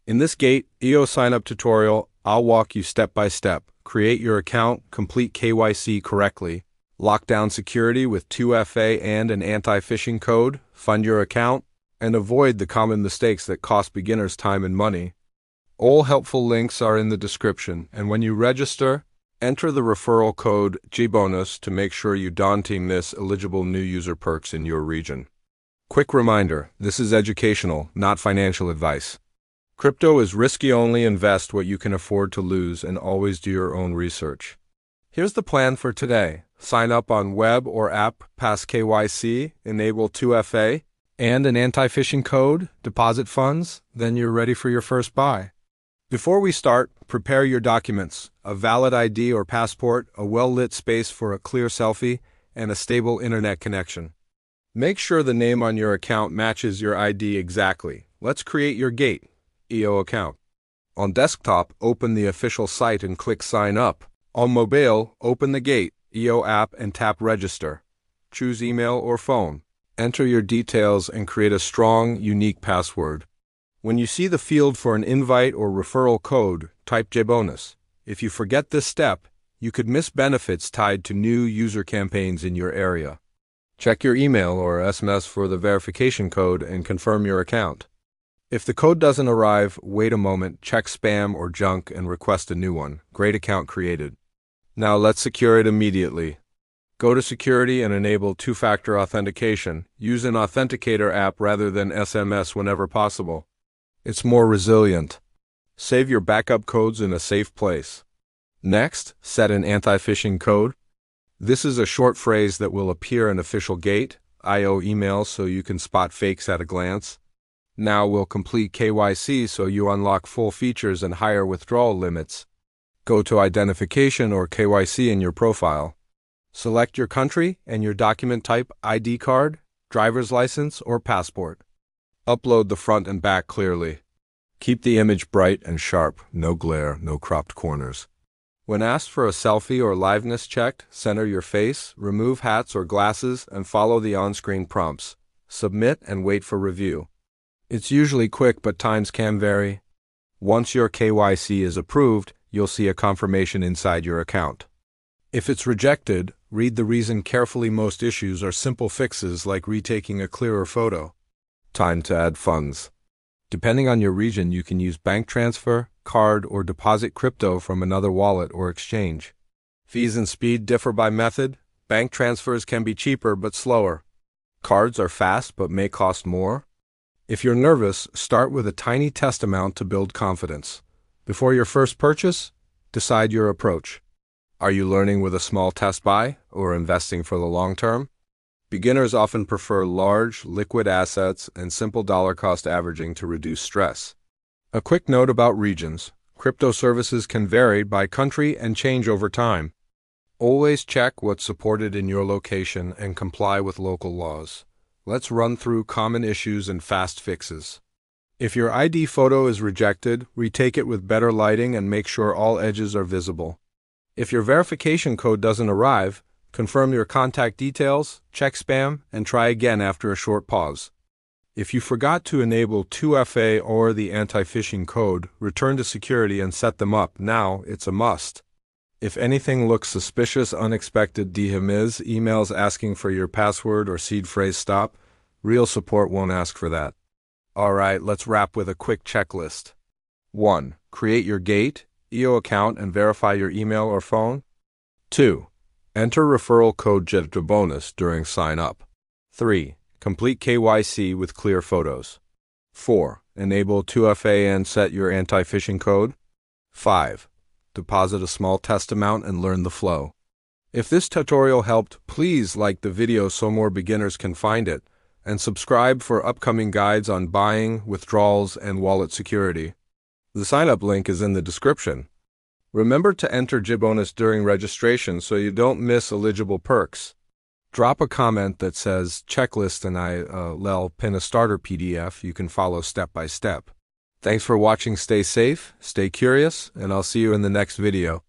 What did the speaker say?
In this Gate EO sign-up tutorial, I'll walk you step by step. Create your account, complete KYC correctly, lock down security with 2FA and an anti-phishing code, fund your account, and avoid the common mistakes that cost beginners time and money. All helpful links are in the description, and when you register, enter the referral code GBonus to make sure you don't miss eligible new user perks in your region. Quick reminder, this is educational, not financial advice. Crypto is risky. Only invest what you can afford to lose and always do your own research. Here's the plan for today. Sign up on web or app, pass KYC, enable 2FA, and an anti-phishing code, deposit funds, then you're ready for your first buy. Before we start, prepare your documents, a valid ID or passport, a well-lit space for a clear selfie, and a stable internet connection. Make sure the name on your account matches your ID exactly. Let's create your Gate EO account. On desktop, open the official site and click Sign Up. On mobile, open the Gate EO app and tap Register. Choose email or phone. Enter your details and create a strong, unique password. When you see the field for an invite or referral code, type GBonus. If you forget this step, you could miss benefits tied to new user campaigns in your area. Check your email or SMS for the verification code and confirm your account. If the code doesn't arrive, wait a moment, check spam or junk and request a new one. Great account created. Now let's secure it immediately. Go to Security and enable two-factor authentication. Use an authenticator app rather than SMS whenever possible. It's more resilient. Save your backup codes in a safe place. Next, set an anti-phishing code. This is a short phrase that will appear in official Gate IO emails so you can spot fakes at a glance. Now we'll complete KYC so you unlock full features and higher withdrawal limits. Go to Identification or KYC in your profile. Select your country and your document type: ID card, driver's license, or passport. Upload the front and back clearly. Keep the image bright and sharp, no glare, no cropped corners. When asked for a selfie or liveness check, center your face, remove hats or glasses, and follow the on-screen prompts. Submit and wait for review. It's usually quick, but times can vary. Once your KYC is approved, you'll see a confirmation inside your account. If it's rejected, read the reason carefully. Most issues are simple fixes like retaking a clearer photo. Time to add funds. Depending on your region, you can use bank transfer, card, or deposit crypto from another wallet or exchange. Fees and speed differ by method. Bank transfers can be cheaper but slower. Cards are fast but may cost more. If you're nervous, start with a tiny test amount to build confidence. Before your first purchase, decide your approach. Are you learning with a small test buy or investing for the long term? Beginners often prefer large, liquid assets and simple dollar cost averaging to reduce stress. A quick note about regions. Crypto services can vary by country and change over time. Always check what's supported in your location and comply with local laws. Let's run through common issues and fast fixes. If your ID photo is rejected, retake it with better lighting and make sure all edges are visible. If your verification code doesn't arrive, confirm your contact details, check spam, and try again after a short pause. If you forgot to enable 2FA or the anti-phishing code, return to security and set them up. Now it's a must. If anything looks suspicious, unexpected DMs, emails asking for your password or seed phrase, stop. Real support won't ask for that. Alright, let's wrap with a quick checklist. 1. Create your Gate EO account and verify your email or phone. 2. Enter referral code GBonus during sign up. 3. Complete KYC with clear photos. 4. Enable 2FA and set your anti-phishing code. 5. Deposit a small test amount and learn the flow. If this tutorial helped, please like the video so more beginners can find it, and subscribe for upcoming guides on buying, withdrawals, and wallet security. The sign-up link is in the description. Remember to enter GBonus during registration so you don't miss eligible perks. Drop a comment that says checklist and I'll pin a starter PDF you can follow step by step. Thanks for watching. Stay safe, stay curious, and I'll see you in the next video.